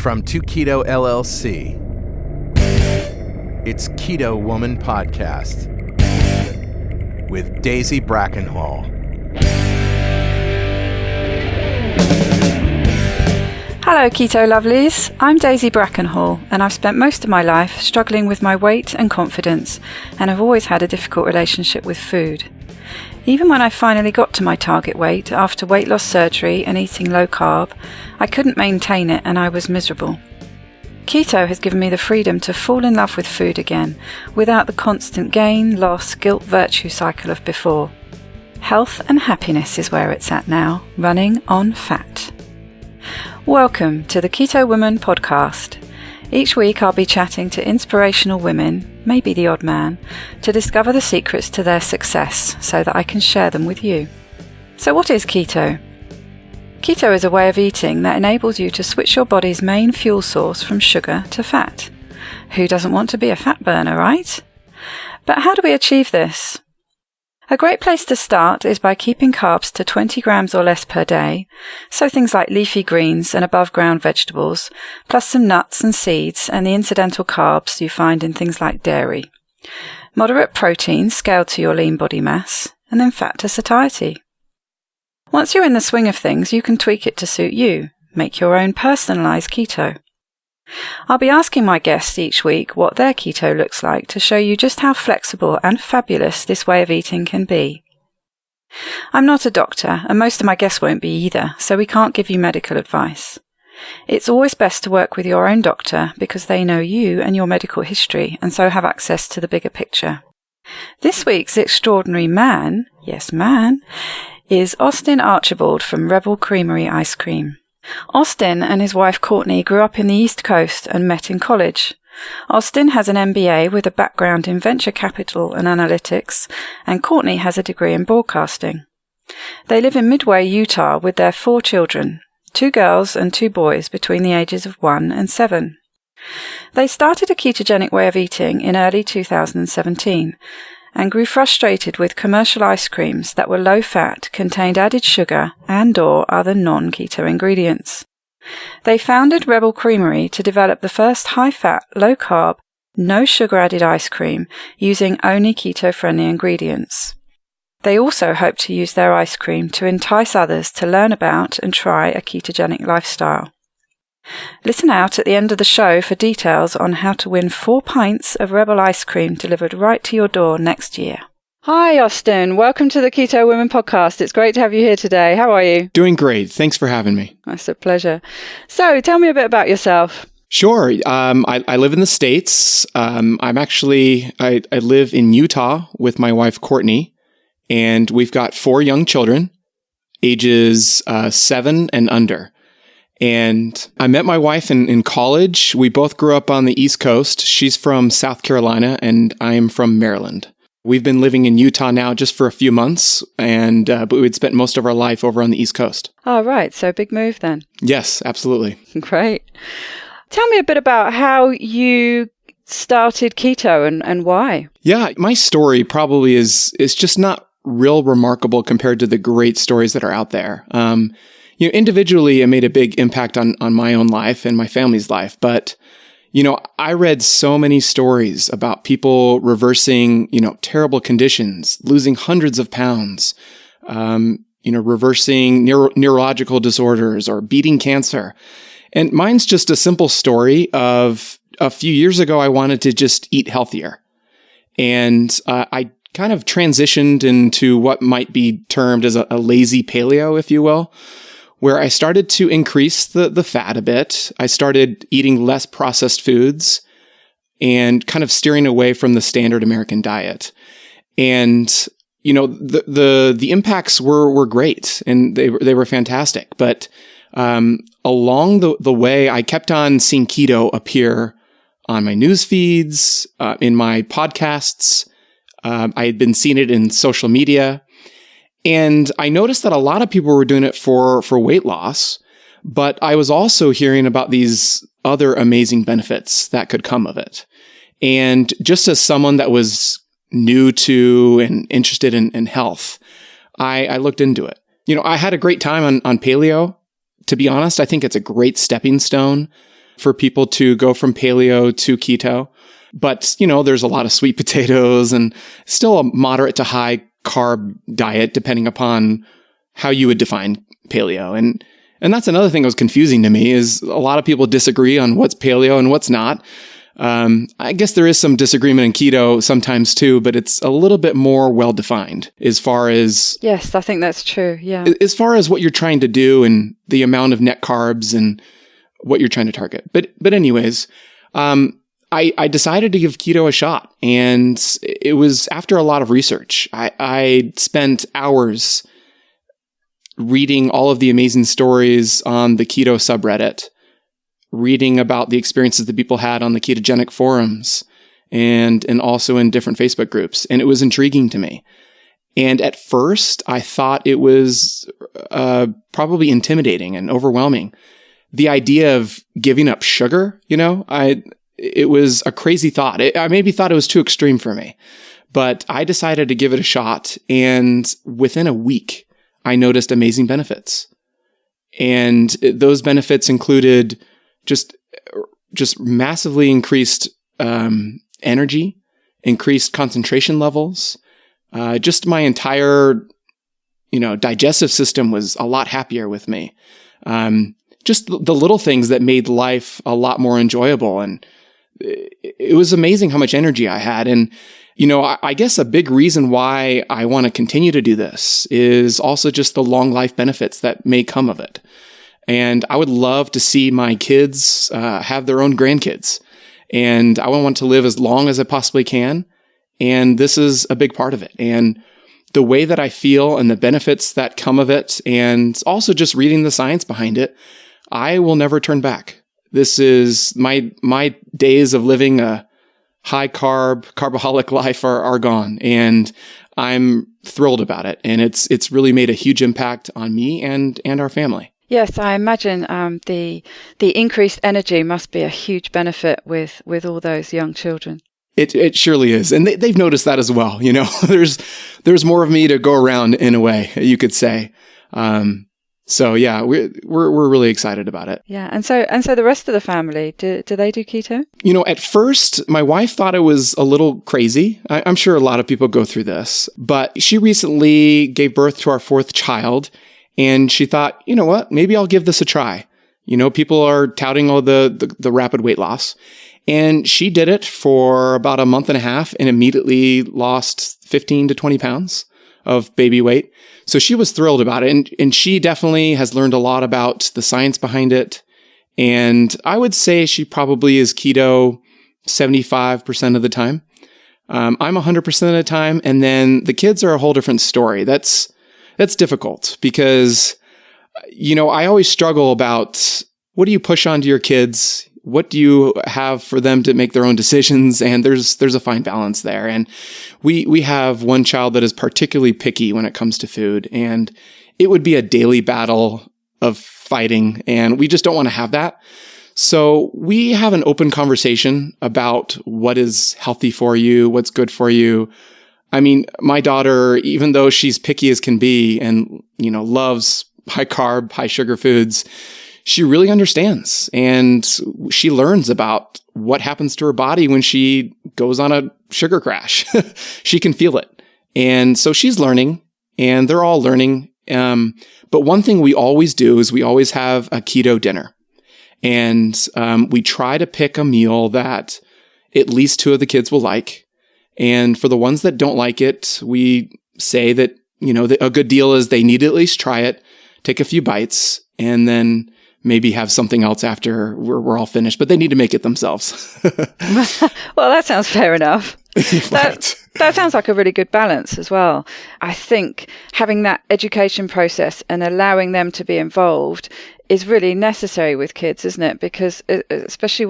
From To Keto LLC, it's Keto Woman Podcast with Daisy Brackenhall. Hello Keto lovelies, I'm Daisy Brackenhall and I've spent most of my life struggling with my weight and confidence, and I've always had a difficult relationship with food. Even when I finally got to my target weight after weight loss surgery and eating low carb, I couldn't maintain it and I was miserable. Keto has given me the freedom to fall in love with food again, without the constant gain, loss, guilt, virtue cycle of before. Health and happiness is where it's at now, running on fat. Welcome to the Keto Woman Podcast. Each week I'll be chatting to inspirational women, maybe the odd man, to discover the secrets to their success so that I can share them with you. So what is keto? Keto is a way of eating that enables you to switch your body's main fuel source from sugar to fat. Who doesn't want to be a fat burner, right? But how do we achieve this? A great place to start is by keeping carbs to 20 grams or less per day, so things like leafy greens and above-ground vegetables, plus some nuts and seeds and the incidental carbs you find in things like dairy. Moderate protein scaled to your lean body mass, and then fat to satiety. Once you're in the swing of things, you can tweak it to suit you, make your own personalised keto. I'll be asking my guests each week what their keto looks like to show you just how flexible and fabulous this way of eating can be. I'm not a doctor, and most of my guests won't be either, so we can't give you medical advice. It's always best to work with your own doctor because they know you and your medical history and so have access to the bigger picture. This week's extraordinary man, yes man, is Austin Archibald from Rebel Creamery Ice Cream. Austin and his wife Courtney grew up in the East Coast and met in college. Austin has an MBA with a background in venture capital and analytics, and Courtney has a degree in broadcasting. They live in Midway, Utah with their 4 children, 2 girls and 2 boys between the ages of 1 and 7. They started a ketogenic way of eating in early 2017 and grew frustrated with commercial ice creams that were low-fat, contained added sugar and/or other non-keto ingredients. They founded Rebel Creamery to develop the first high-fat, low-carb, no-sugar-added ice cream using only keto-friendly ingredients. They also hope to use their ice cream to entice others to learn about and try a ketogenic lifestyle. Listen out at the end of the show for details on how to win 4 pints of Rebel ice cream delivered right to your door next year. Hi, Austin. Welcome to the Keto Women Podcast. It's great to have you here today. How are you? Doing great. Thanks for having me. That's a pleasure. So, tell me a bit about yourself. Sure. I live in the States. I live in Utah with my wife, Courtney, and we've got 4 young children, ages 7 and under. And I met my wife in college. We both grew up on the East Coast. She's from South Carolina and I'm from Maryland. We've been living in Utah now just for a few months, but we'd spent most of our life over on the East Coast. Oh, right. So big move then. Yes, absolutely. Great. Tell me a bit about how you started keto and why. Yeah, my story probably is just not real remarkable compared to the great stories that are out there. Individually, it made a big impact on my own life and my family's life. But, I read so many stories about people reversing, terrible conditions, losing hundreds of pounds, reversing neurological disorders or beating cancer. And mine's just a simple story of a few years ago, I wanted to just eat healthier. And I kind of transitioned into what might be termed as a lazy paleo, if you will, where I started to increase the fat a bit. I started eating less processed foods and kind of steering away from the standard American diet. And, the impacts were great and they were fantastic. But along the way, I kept on seeing keto appear on my news feeds, in my podcasts. I had been seeing it in social media. And I noticed that a lot of people were doing it for weight loss, but I was also hearing about these other amazing benefits that could come of it. And just as someone that was new to and interested in health, I looked into it. I had a great time on paleo. To be honest, I think it's a great stepping stone for people to go from paleo to keto. But, there's a lot of sweet potatoes and still a moderate to high carb diet, depending upon how you would define paleo. And that's another thing that was confusing to me is a lot of people disagree on what's paleo and what's not. I guess there is some disagreement in keto sometimes too, but it's a little bit more well-defined as far as... Yes, I think that's true. Yeah. As far as what you're trying to do and the amount of net carbs and what you're trying to target. But anyways, I decided to give keto a shot, and it was after a lot of research. I spent hours reading all of the amazing stories on the keto subreddit, reading about the experiences that people had on the ketogenic forums and also in different Facebook groups. And it was intriguing to me. And at first, I thought it was probably intimidating and overwhelming. The idea of giving up sugar, it was a crazy thought. I maybe thought it was too extreme for me, but I decided to give it a shot. And within a week, I noticed amazing benefits. And those benefits included just massively increased energy, increased concentration levels. Just my entire, digestive system was a lot happier with me. Just the little things that made life a lot more enjoyable. And it was amazing how much energy I had. And, I guess a big reason why I want to continue to do this is also just the long life benefits that may come of it. And I would love to see my kids have their own grandkids. And I want to live as long as I possibly can. And this is a big part of it. And the way that I feel and the benefits that come of it, and also just reading the science behind it, I will never turn back. This is my days of living a high carboholic life are gone. And I'm thrilled about it. And it's really made a huge impact on me and our family. Yes, I imagine the increased energy must be a huge benefit with all those young children. It surely is, and they've noticed that as well. There's more of me to go around in a way, you could say. So yeah, we're really excited about it. Yeah, and so the rest of the family, do they do keto? At first, my wife thought it was a little crazy. I'm sure a lot of people go through this, but she recently gave birth to our fourth child. And she thought, you know what, maybe I'll give this a try. People are touting all the rapid weight loss. And she did it for about a month and a half and immediately lost 15 to 20 pounds of baby weight. So she was thrilled about it. And she definitely has learned a lot about the science behind it. And I would say she probably is keto 75% of the time. I'm 100% of the time. And then the kids are a whole different story. That's difficult because, I always struggle about what do you push onto your kids? What do you have for them to make their own decisions? And there's a fine balance there. And we have one child that is particularly picky when it comes to food, and it would be a daily battle of fighting, and we just don't want to have that. So we have an open conversation about what is healthy for you, what's good for you. I mean, my daughter, even though she's picky as can be and, loves high carb, high sugar foods, she really understands. And she learns about what happens to her body when she goes on a sugar crash. She can feel it. And so she's learning, and they're all learning. But one thing we always do is we always have a keto dinner. And we try to pick a meal that at least two of the kids will like. And for the ones that don't like it, we say that, a good deal is they need to at least try it, take a few bites, and then maybe have something else after we're all finished. But they need to make it themselves. Well, that sounds fair enough. Right. That sounds like a really good balance as well. I think having that education process and allowing them to be involved is really necessary with kids, isn't it? Because especially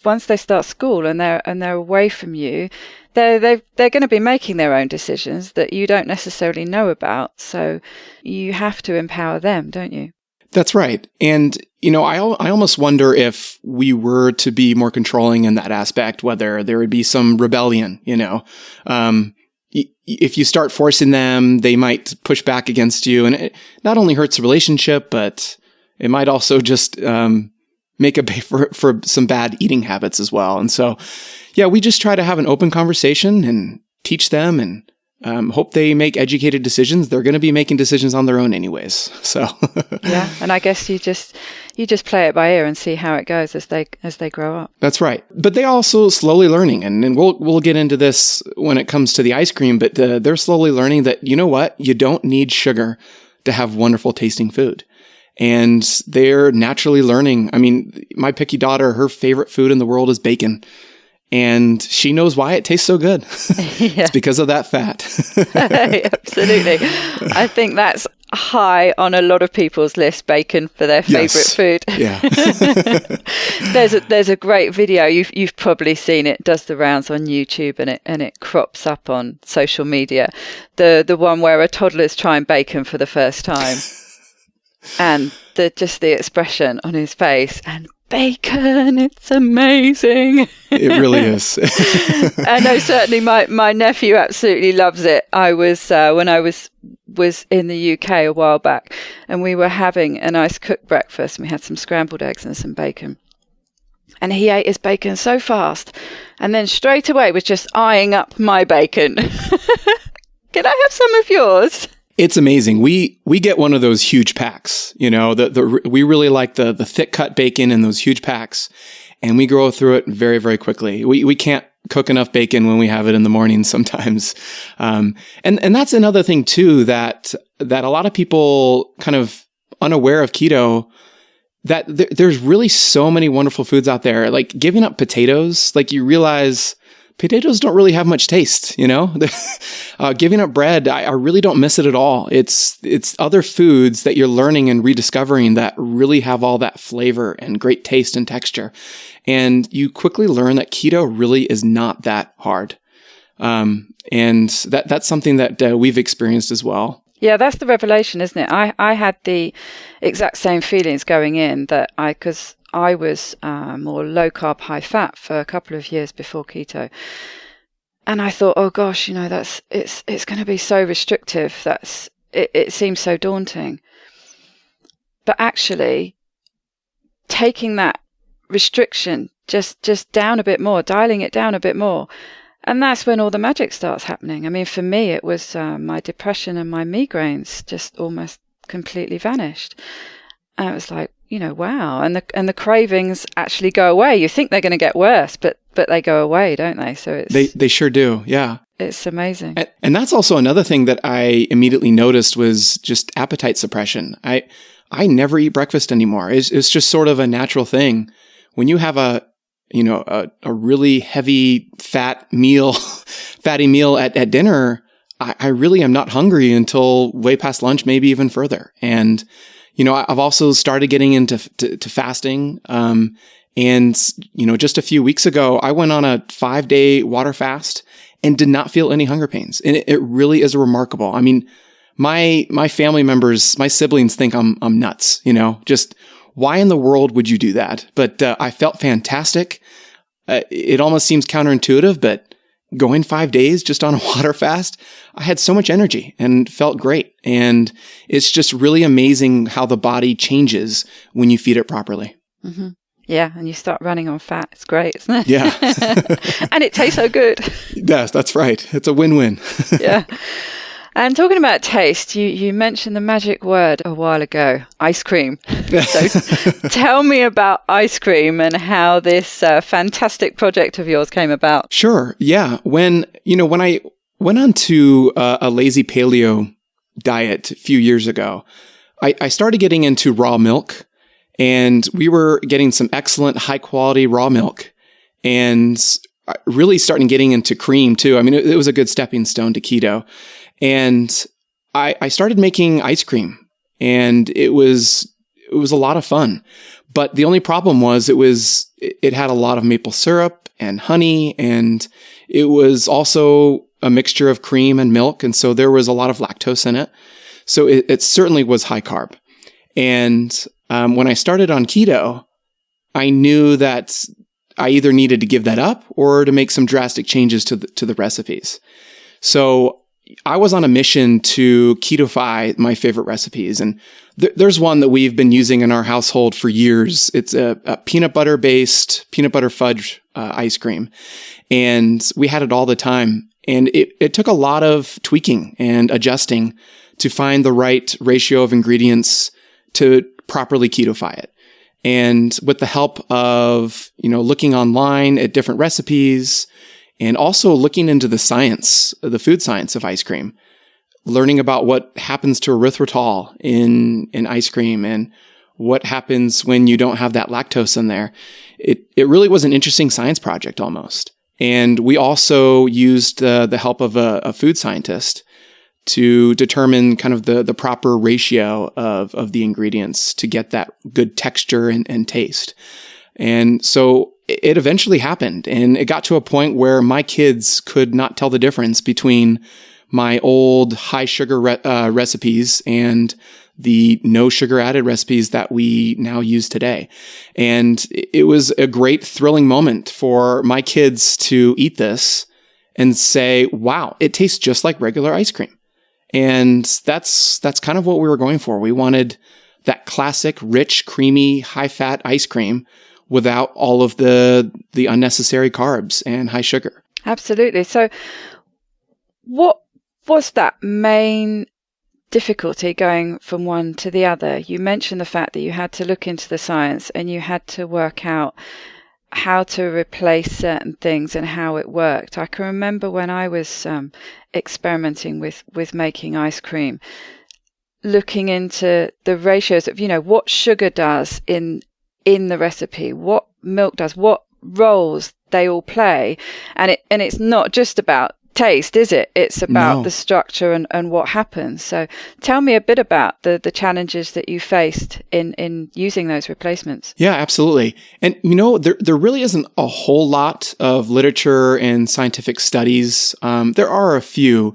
once they start school and they're away from you, they're going to be making their own decisions that you don't necessarily know about. So you have to empower them, don't you? That's right. And, I almost wonder if we were to be more controlling in that aspect, whether there would be some rebellion, if you start forcing them, they might push back against you. And it not only hurts the relationship, but it might also just, make a base for some bad eating habits as well. And so, yeah, we just try to have an open conversation and teach them and hope they make educated decisions. They're going to be making decisions on their own anyways. So yeah, and I guess you just play it by ear and see how it goes as they grow up. That's right. But they also slowly learning, and we'll get into this when it comes to the ice cream. But they're slowly learning that, you know what, you don't need sugar to have wonderful tasting food. And they're naturally learning. I mean, my picky daughter, her favorite food in the world is bacon. And she knows why it tastes so good. It's because of that fat. Absolutely. I think that's high on a lot of people's list, bacon for their favorite food. Yeah. There's a great video. You've probably seen it. Does the rounds on YouTube and it crops up on social media. The one where a toddler's trying bacon for the first time. And the expression on his face, and bacon, it's amazing. It really is. I know certainly my nephew absolutely loves it. I was when I was in the UK a while back, and we were having a nice cooked breakfast, and we had some scrambled eggs and some bacon. And he ate his bacon so fast, and then straight away was just eyeing up my bacon. Can I have some of yours? It's amazing. We get one of those huge packs, you know, we really like the thick cut bacon in those huge packs, and we go through it very, very quickly. We can't cook enough bacon when we have it in the morning sometimes. And that's another thing too, that a lot of people kind of unaware of keto, that there's really so many wonderful foods out there. Like giving up potatoes, like you realize potatoes don't really have much taste, you know? Giving up bread, I really don't miss it at all. It's other foods that you're learning and rediscovering that really have all that flavor and great taste and texture. And you quickly learn that keto really is not that hard. And that's something that we've experienced as well. Yeah, that's the revelation, isn't it? I had the exact same feelings going in because I was more low carb, high fat for a couple of years before keto, and I thought, oh gosh, you know, it's going to be so restrictive. It seems so daunting. But actually, taking that restriction just down a bit more, dialing it down a bit more, and that's when all the magic starts happening. I mean, for me, it was my depression and my migraines just almost completely vanished. And it was like, you know, wow. And the cravings actually go away. You think they're going to get worse, but they go away, don't they? So they sure do. Yeah. It's amazing. And that's also another thing that I immediately noticed was just appetite suppression. I never eat breakfast anymore. It's just sort of a natural thing. When you have a really heavy fatty meal at dinner, I really am not hungry until way past lunch, maybe even further. And you know, I've also started getting into fasting. And, you know, just a few weeks ago, I went on a 5-day water fast and did not feel any hunger pains. And it really is remarkable. I mean, my family members, my siblings think I'm nuts, you know, just why in the world would you do that? But I felt fantastic. It almost seems counterintuitive, but going 5 days just on a water fast, I had so much energy and felt great. And it's just really amazing how the body changes when you feed it properly. Mm-hmm. Yeah, and you start running on fat. It's great, isn't it? Yeah. And it tastes so good. Yes, that's right. It's a win-win. Yeah. And talking about taste, you mentioned the magic word a while ago, ice cream. So tell me about ice cream and how this fantastic project of yours came about. Sure. Yeah. When I went on to a lazy paleo diet a few years ago, I started getting into raw milk, and we were getting some excellent high quality raw milk, and really starting getting into cream too. I mean, it was a good stepping stone to keto. And I started making ice cream, and it was a lot of fun. But the only problem was it had a lot of maple syrup and honey, and it was also a mixture of cream and milk. And so there was a lot of lactose in it. So it certainly was high carb. And when I started on keto, I knew that I either needed to give that up or to make some drastic changes to the recipes. So I was on a mission to keto-fy my favorite recipes. And there's one that we've been using in our household for years. It's a peanut butter-based peanut butter fudge ice cream. And we had it all the time. And it took a lot of tweaking and adjusting to find the right ratio of ingredients to properly keto-fy it. And with the help of, looking online at different recipes and also looking into the science, the food science of ice cream, learning about what happens to erythritol in ice cream and what happens when you don't have that lactose in there. It really was an interesting science project almost. And we also used the help of a food scientist to determine kind of the proper ratio of the ingredients to get that good texture and taste. And so it eventually happened. And it got to a point where my kids could not tell the difference between my old high sugar recipes and the no sugar added recipes that we now use today. And it was a great thrilling moment for my kids to eat this and say, wow, it tastes just like regular ice cream. And that's kind of what we were going for. We wanted that classic, rich, creamy, high-fat ice cream without all of the unnecessary carbs and high sugar. Absolutely. So what was that main difficulty going from one to the other? You mentioned the fact that you had to look into the science and you had to work out how to replace certain things and how it worked. I can remember when I was experimenting with making ice cream, looking into the ratios of, what sugar does in the recipe, what milk does, what roles they all play. And it's not just about taste, is it? It's about the structure and what happens. So tell me a bit about the challenges that you faced in using those replacements. Yeah, absolutely. And, there really isn't a whole lot of literature and scientific studies. There are a few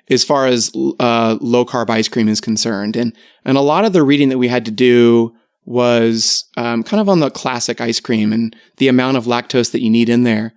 as far as low carb ice cream is concerned. And a lot of the reading that we had to do was kind of on the classic ice cream and the amount of lactose that you need in there.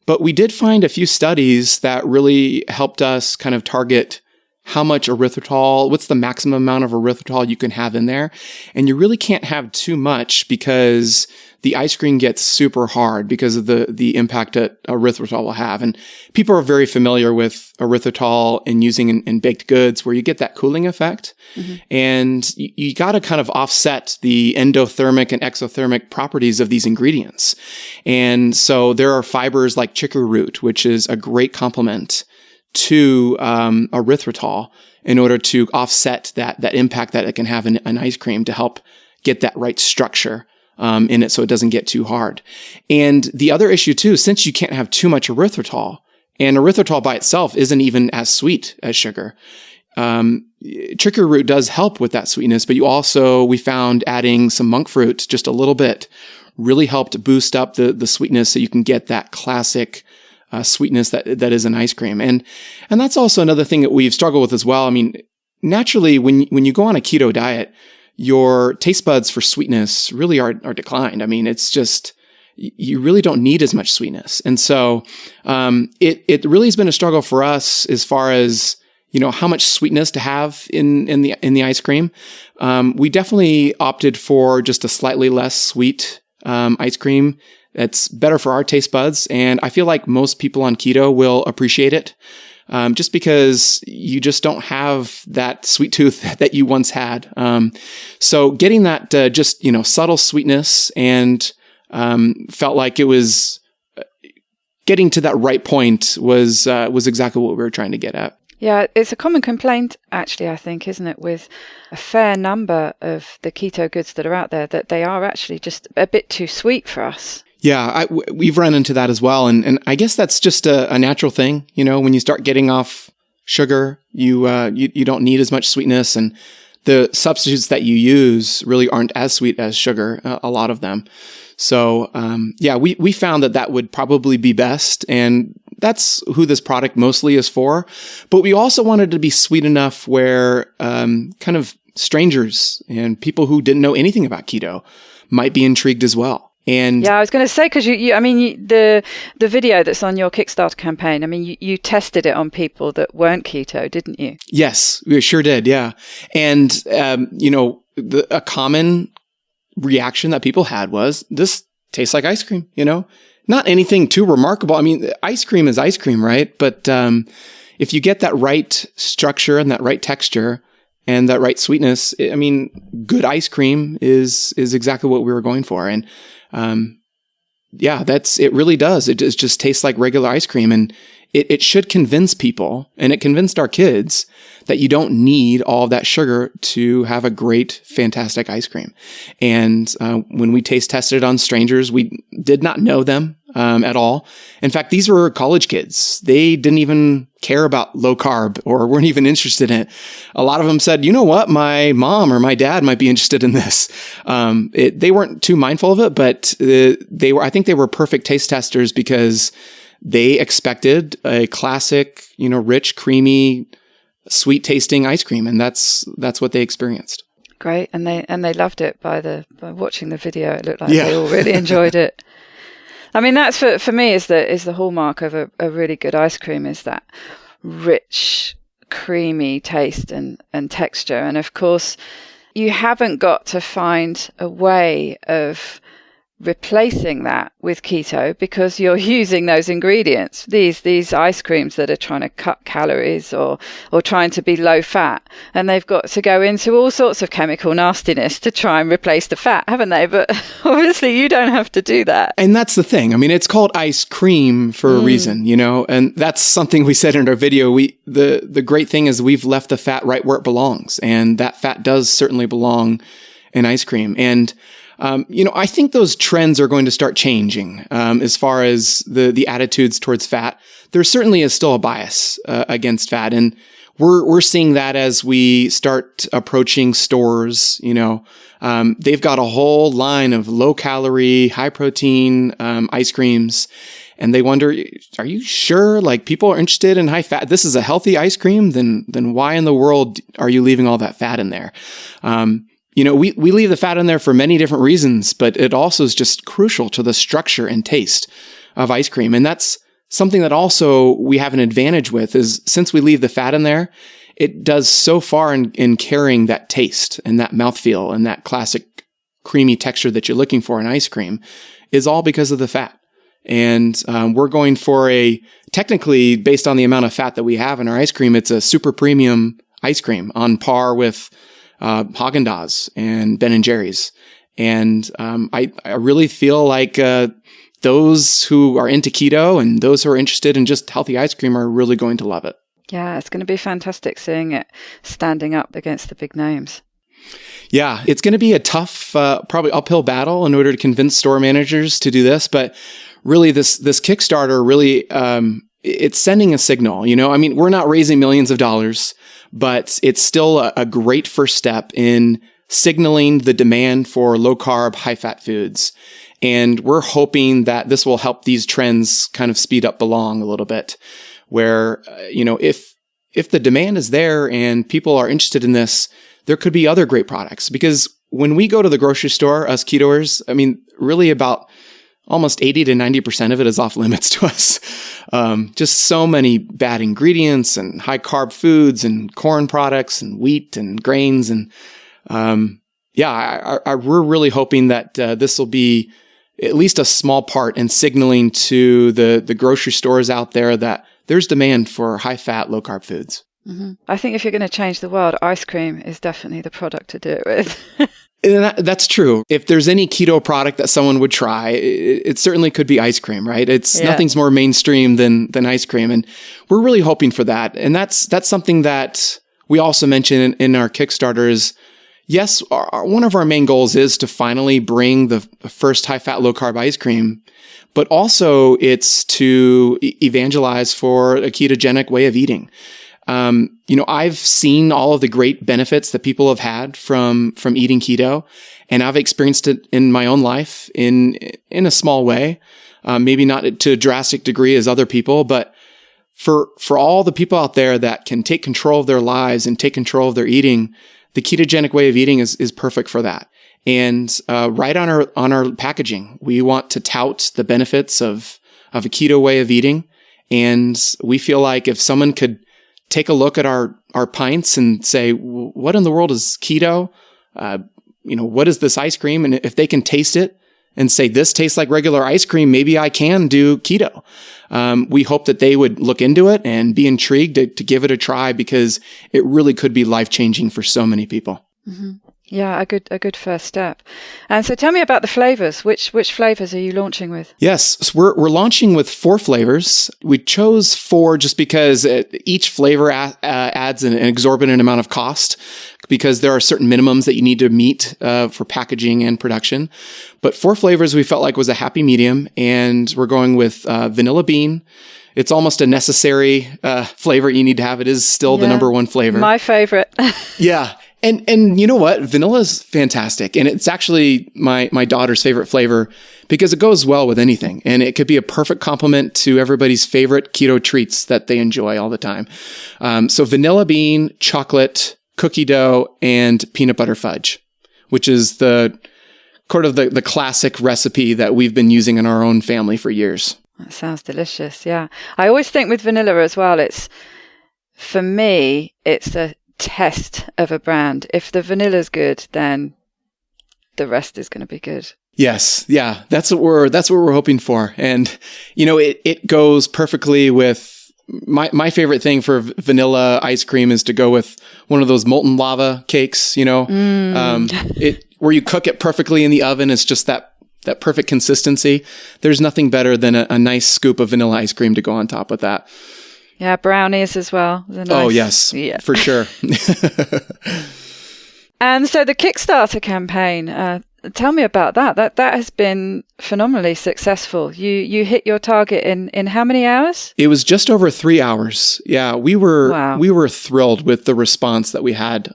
But we did find a few studies that really helped us kind of target how much erythritol, what's the maximum amount of erythritol you can have in there. And you really can't have too much because the ice cream gets super hard because of the impact that erythritol will have. And people are very familiar with erythritol and using in baked goods where you get that cooling effect. Mm-hmm. And you got to kind of offset the endothermic and exothermic properties of these ingredients. And so there are fibers like chicory root, which is a great complement to erythritol in order to offset that impact that it can have in an ice cream to help get that right structure in it so it doesn't get too hard. And the other issue too, since you can't have too much erythritol, and erythritol by itself isn't even as sweet as sugar, chicory root does help with that sweetness, but we found adding some monk fruit, just a little bit, really helped boost up the sweetness so you can get that classic sweetness that is in ice cream. And that's also another thing that we've struggled with as well. I mean, naturally, when you go on a keto diet, your taste buds for sweetness really are declined. I mean, it's just, you really don't need as much sweetness. And so, it really has been a struggle for us as far as, how much sweetness to have in the ice cream. We definitely opted for just a slightly less sweet, ice cream. It's better for our taste buds. And I feel like most people on keto will appreciate it. Just because you just don't have that sweet tooth that you once had. So getting that, subtle sweetness and, felt like it was getting to that right point was exactly what we were trying to get at. Yeah, it's a common complaint, actually, I think, isn't it, with a fair number of the keto goods that are out there, that they are actually just a bit too sweet for us. Yeah, we've run into that as well. And I guess that's just a natural thing. When you start getting off sugar, you don't need as much sweetness. And the substitutes that you use really aren't as sweet as sugar, a lot of them. So, we found that would probably be best. And that's who this product mostly is for. But we also wanted to be sweet enough where kind of strangers and people who didn't know anything about keto might be intrigued as well. And yeah, I was going to say, because the video that's on your Kickstarter campaign, I mean, you tested it on people that weren't keto, didn't you? yes, we sure did. Yeah. And, a common reaction that people had was, this tastes like ice cream, not anything too remarkable. I mean, ice cream is ice cream, right? But if you get that right structure and that right texture and that right sweetness, I mean, good ice cream is exactly what we were going for. And it really does. It just tastes like regular ice cream. And it should convince people, and it convinced our kids, that you don't need all of that sugar to have a great, fantastic ice cream. And when we taste tested it on strangers, we did not know them at all. In fact, these were college kids. They didn't even care about low carb or weren't even interested in it. A lot of them said, you know what, my mom or my dad might be interested in this. They weren't too mindful of it, but I think they were perfect taste testers because they expected a classic, rich, creamy, sweet tasting ice cream. And that's what they experienced. Great. And they loved it by watching the video. It looked like they all really enjoyed it. I mean, that's for me is the hallmark of a really good ice cream, is that rich, creamy taste and texture. And of course, you haven't got to find a way of replacing that with keto, because you're using those ingredients, these ice creams that are trying to cut calories or trying to be low fat, and they've got to go into all sorts of chemical nastiness to try and replace the fat, haven't they? But obviously you don't have to do that. And that's the thing. I mean, it's called ice cream for a reason, and that's something we said in our video. The great thing is we've left the fat right where it belongs, and that fat does certainly belong in ice cream. And I think those trends are going to start changing as far as the attitudes towards fat. There certainly is still a bias against fat, and we're seeing that as we start approaching stores. They've got a whole line of low calorie, high protein ice creams, and they wonder, are you sure? Like, people are interested in high fat. This is a healthy ice cream. Then why in the world are you leaving all that fat in there? We leave the fat in there for many different reasons, but it also is just crucial to the structure and taste of ice cream. And that's something that also we have an advantage with, is since we leave the fat in there, it does so far in carrying that taste and that mouthfeel and that classic creamy texture that you're looking for in ice cream, is all because of the fat. And we're going for technically, based on the amount of fat that we have in our ice cream, it's a super premium ice cream on par with Haagen-Dazs and Ben & Jerry's. And I really feel like those who are into keto and those who are interested in just healthy ice cream are really going to love it. Yeah, it's going to be fantastic seeing it standing up against the big names. Yeah, it's going to be a tough, probably uphill battle in order to convince store managers to do this. But really, this Kickstarter really, it's sending a signal. I mean, we're not raising millions of dollars, but it's still a great first step in signaling the demand for low carb, high fat foods. And we're hoping that this will help these trends kind of speed up along a little bit, where, if the demand is there and people are interested in this, there could be other great products. Because when we go to the grocery store, us ketoers, I mean, really about almost 80 to 90% of it is off limits to us. Just so many bad ingredients and high carb foods and corn products and wheat and grains. And we're really hoping that this will be at least a small part in signaling to the grocery stores out there that there's demand for high fat, low carb foods. Mm-hmm. I think if you're going to change the world, ice cream is definitely the product to do it with. And that's true. If there's any keto product that someone would try, it certainly could be ice cream, right? Nothing's more mainstream than ice cream. And we're really hoping for that. And that's something that we also mentioned in our Kickstarter is, yes, one of our main goals is to finally bring the first high-fat, low-carb ice cream, but also it's to evangelize for a ketogenic way of eating. I've seen all of the great benefits that people have had from eating keto, and I've experienced it in my own life in a small way, maybe not to a drastic degree as other people, but for all the people out there that can take control of their lives and take control of their eating, the ketogenic way of eating is perfect for that. And right on our packaging, we want to tout the benefits of a keto way of eating. And we feel like if someone could take a look at our pints and say, what in the world is keto? What is this ice cream? And if they can taste it and say, this tastes like regular ice cream, maybe I can do keto. We hope that they would look into it and be intrigued to give it a try, because it really could be life-changing for so many people. Mm-hmm. Yeah, a good first step. And so tell me about the flavors. Which flavors are you launching with? Yes, so we're launching with 4 flavors. We chose 4 just because each flavor adds an exorbitant amount of cost, because there are certain minimums that you need to meet for packaging and production. But 4 flavors we felt like was a happy medium, and we're going with vanilla bean. It's almost a necessary flavor you need to have. It is still the number 1 flavor. My favorite. Yeah. And you know what? Vanilla is fantastic. And it's actually my daughter's favorite flavor, because it goes well with anything. And it could be a perfect complement to everybody's favorite keto treats that they enjoy all the time. So vanilla bean, chocolate, cookie dough, and peanut butter fudge, which is the classic recipe that we've been using in our own family for years. That sounds delicious. Yeah. I always think with vanilla as well, for me, it's a test of a brand. If the vanilla's good, then the rest is going to be good. Yes. Yeah. That's what we're hoping for. And, it goes perfectly with my favorite thing for vanilla ice cream is to go with one of those molten lava cakes, where you cook it perfectly in the oven. It's just that perfect consistency. There's nothing better than a nice scoop of vanilla ice cream to go on top of that. Yeah, brownies as well. Oh, yes, for sure. And so the Kickstarter campaign, tell me about that. That has been phenomenally successful. You hit your target in how many hours? It was just over 3 hours. Yeah, we were thrilled with the response that we had.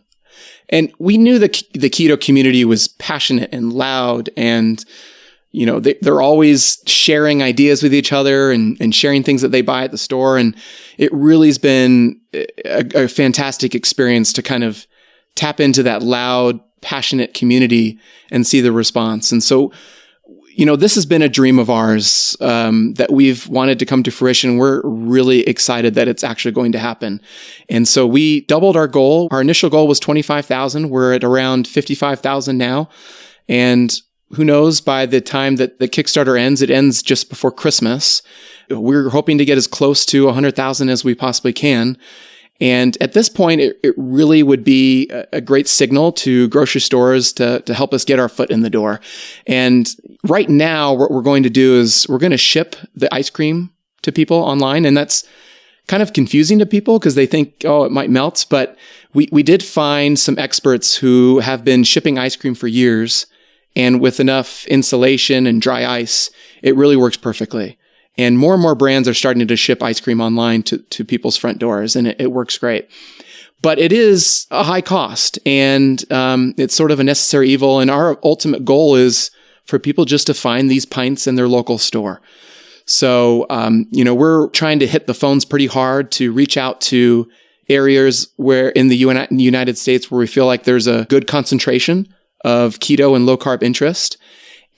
And we knew the keto community was passionate and loud, and they're always sharing ideas with each other and sharing things that they buy at the store. And it really has been a fantastic experience to kind of tap into that loud, passionate community and see the response. And so, this has been a dream of ours that we've wanted to come to fruition. We're really excited that it's actually going to happen. And so we doubled our goal. Our initial goal was 25,000. We're at around 55,000 now. And who knows, by the time that the Kickstarter ends, it ends just before Christmas. We're hoping to get as close to 100,000 as we possibly can. And at this point, it really would be a great signal to grocery stores to help us get our foot in the door. And right now, what we're going to do is we're going to ship the ice cream to people online. And that's kind of confusing to people because they think, oh, it might melt. But we did find some experts who have been shipping ice cream for years. And with enough insulation and dry ice, it really works perfectly. And more brands are starting to ship ice cream online to people's front doors, and it works great. But it is a high cost, and it's sort of a necessary evil. And our ultimate goal is for people just to find these pints in their local store. So, we're trying to hit the phones pretty hard to reach out to areas where in the United States where we feel like there's a good concentration of keto and low carb interest.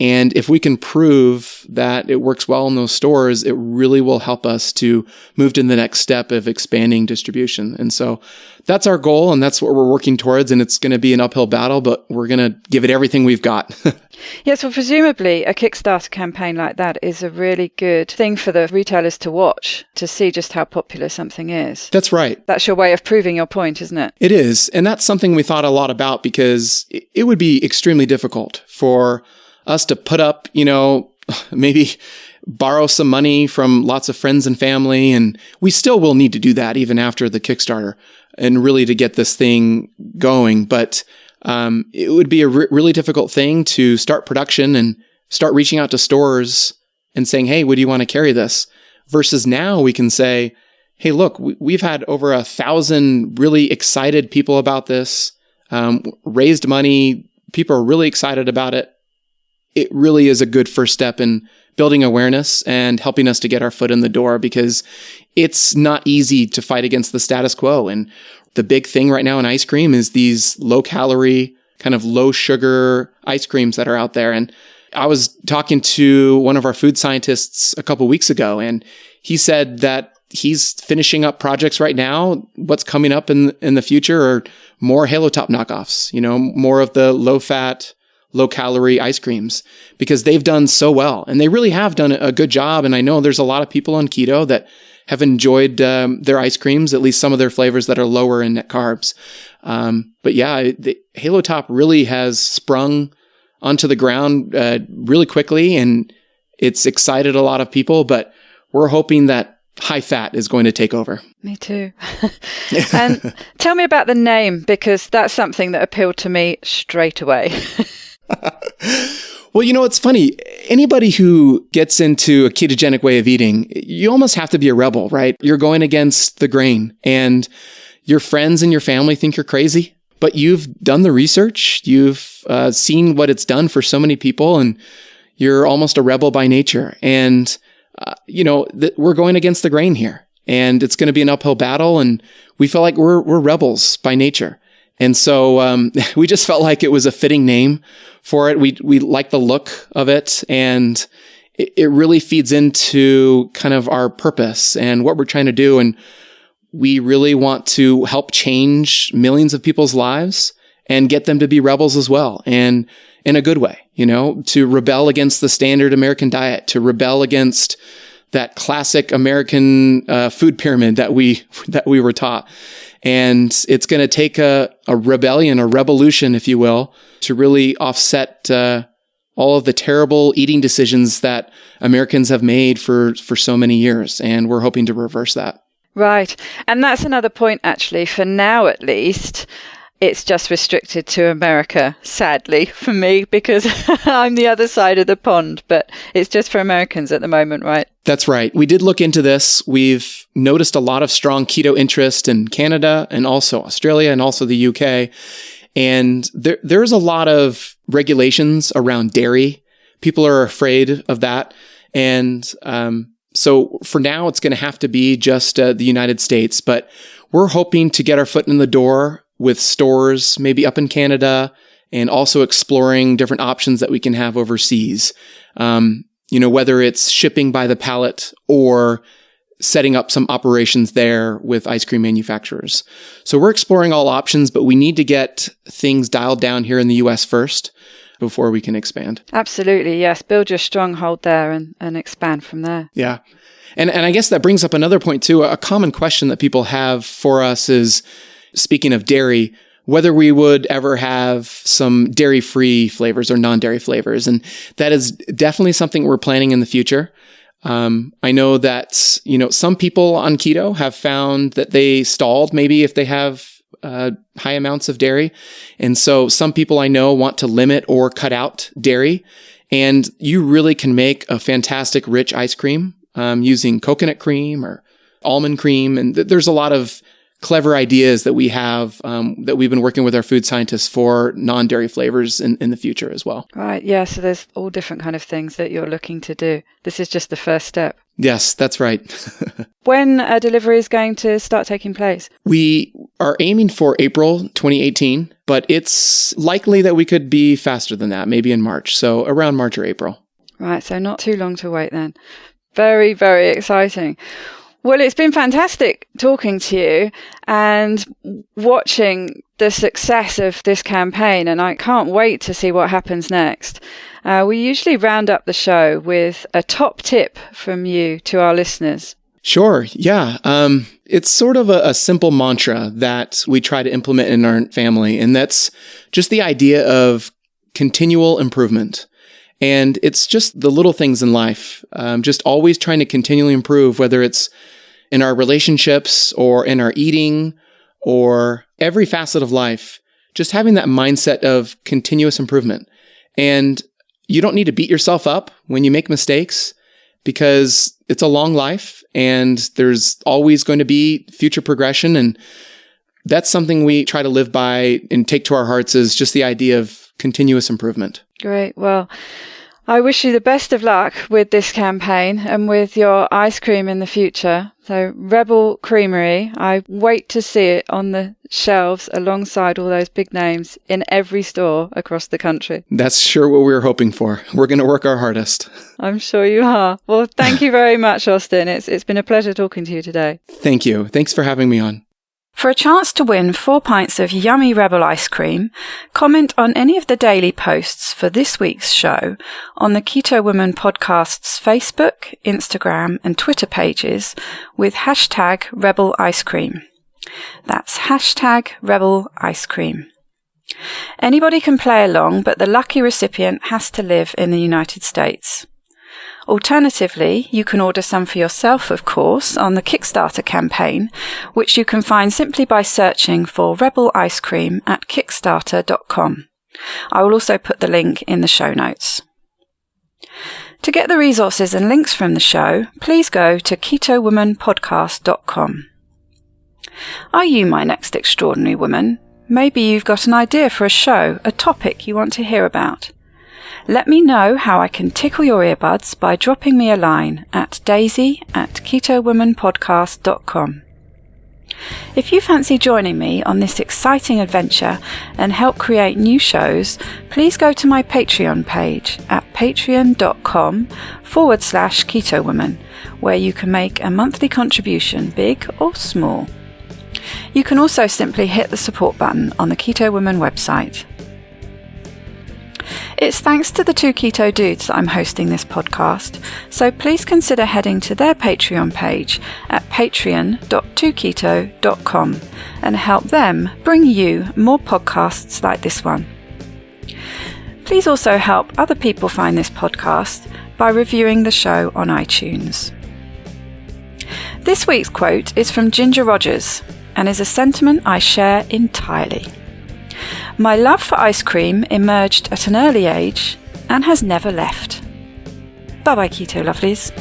And if we can prove that it works well in those stores, it really will help us to move to the next step of expanding distribution. And so that's our goal, and that's what we're working towards. And it's going to be an uphill battle, but we're going to give it everything we've got. Yes, well, presumably a Kickstarter campaign like that is a really good thing for the retailers to watch to see just how popular something is. That's right. That's your way of proving your point, isn't it? It is. And that's something we thought a lot about because it would be extremely difficult for us to put up, maybe borrow some money from lots of friends and family. And we still will need to do that even after the Kickstarter and really to get this thing going. But it would be a really difficult thing to start production and start reaching out to stores and saying, hey, would you want to carry this? Versus now we can say, hey, look, we've had over 1,000 really excited people about this, raised money. People are really excited about it. It really is a good first step in building awareness and helping us to get our foot in the door because it's not easy to fight against the status quo. And the big thing right now in ice cream is these low calorie, kind of low sugar ice creams that are out there. And I was talking to one of our food scientists a couple weeks ago, and he said that he's finishing up projects right now. What's coming up in the future are more Halo Top knockoffs, more of the low fat, low calorie ice creams, because they've done so well, and they really have done a good job. And I know there's a lot of people on keto that have enjoyed their ice creams, at least some of their flavors that are lower in net carbs. But yeah, the Halo Top really has sprung onto the ground really quickly, and it's excited a lot of people, but we're hoping that high fat is going to take over. Me too. And tell me about the name, because that's something that appealed to me straight away. Well, it's funny. Anybody who gets into a ketogenic way of eating, you almost have to be a rebel, right? You're going against the grain, and your friends and your family think you're crazy, but you've done the research. You've seen what it's done for so many people, and you're almost a rebel by nature. And, we're going against the grain here, and it's going to be an uphill battle. And we feel like we're rebels by nature. And so we just felt like it was a fitting name for it. We like the look of it, and it really feeds into kind of our purpose and what we're trying to do. And we really want to help change millions of people's lives and get them to be rebels as well, and in a good way, to rebel against the standard American diet, to rebel against that classic American food pyramid that we were taught. And it's going to take a rebellion, a revolution, if you will, to really offset all of the terrible eating decisions that Americans have made for so many years. And we're hoping to reverse that. Right. And that's another point, actually. For now, at least, it's just restricted to America, sadly, for me, because I'm the other side of the pond. But it's just for Americans at the moment, right? That's right. We did look into this. We've noticed a lot of strong keto interest in Canada and also Australia and also the UK. And there's a lot of regulations around dairy. People are afraid of that. And so for now, it's going to have to be just the United States. But we're hoping to get our foot in the door with stores, maybe up in Canada, and also exploring different options that we can have overseas. Whether it's shipping by the pallet or setting up some operations there with ice cream manufacturers. So we're exploring all options, but we need to get things dialed down here in the US first before we can expand. Absolutely, yes. Build your stronghold there and expand from there. Yeah. And I guess that brings up another point too. A common question that people have for us is, speaking of dairy, whether we would ever have some dairy-free flavors or non-dairy flavors. And that is definitely something we're planning in the future. I know that, some people on keto have found that they stalled maybe if they have high amounts of dairy. And so some people I know want to limit or cut out dairy. And you really can make a fantastic rich ice cream using coconut cream or almond cream. And there's a lot of clever ideas that we have that we've been working with our food scientists for non-dairy flavors in the future as well. Right. Yeah. So there's all different kind of things that you're looking to do. This is just the first step. Yes, that's right. When a delivery is going to start taking place? We are aiming for April 2018, but it's likely that we could be faster than that, maybe in March. So around March or April. Right. So not too long to wait then. Very, very exciting. Well, it's been fantastic talking to you and watching the success of this campaign, and I can't wait to see what happens next. We usually round up the show with a top tip from you to our listeners. Sure. Yeah. It's sort of a simple mantra that we try to implement in our family, and that's just the idea of continual improvement. And it's just the little things in life, just always trying to continually improve, whether it's in our relationships or in our eating or every facet of life, just having that mindset of continuous improvement. And you don't need to beat yourself up when you make mistakes, because it's a long life and there's always going to be future progression. And that's something we try to live by and take to our hearts, is just the idea of continuous improvement. Great. Well, I wish you the best of luck with this campaign and with your ice cream in the future. So Rebel Creamery, I wait to see it on the shelves alongside all those big names in every store across the country. That's sure what we were hoping for. We're going to work our hardest. I'm sure you are. Well, thank you very much, Austin. It's been a pleasure talking to you today. Thank you. Thanks for having me on. For a chance to win 4 pints of yummy Rebel ice cream, comment on any of the daily posts for this week's show on the Keto Woman podcast's Facebook, Instagram and Twitter pages with hashtag Rebel Ice Cream. That's hashtag Rebel Ice Cream. Anybody can play along, but the lucky recipient has to live in the United States. Alternatively, you can order some for yourself, of course, on the Kickstarter campaign, which you can find simply by searching for Rebel Ice Cream at Kickstarter.com. I will also put the link in the show notes. To get the resources and links from the show, please go to KetoWomanPodcast.com. Are you my next extraordinary woman? Maybe you've got an idea for a show, a topic you want to hear about. Let me know how I can tickle your earbuds by dropping me a line at daisy@KetoWomanPodcast.com. If you fancy joining me on this exciting adventure and help create new shows, please go to my Patreon page at patreon.com/KetoWoman, where you can make a monthly contribution, big or small. You can also simply hit the support button on the Keto Woman website. It's thanks to the two keto dudes that I'm hosting this podcast, so please consider heading to their Patreon page at patreon.2keto.com and help them bring you more podcasts like this one. Please also help other people find this podcast by reviewing the show on iTunes. This week's quote is from Ginger Rogers and is a sentiment I share entirely. My love for ice cream emerged at an early age and has never left. Bye-bye, Keto Lovelies.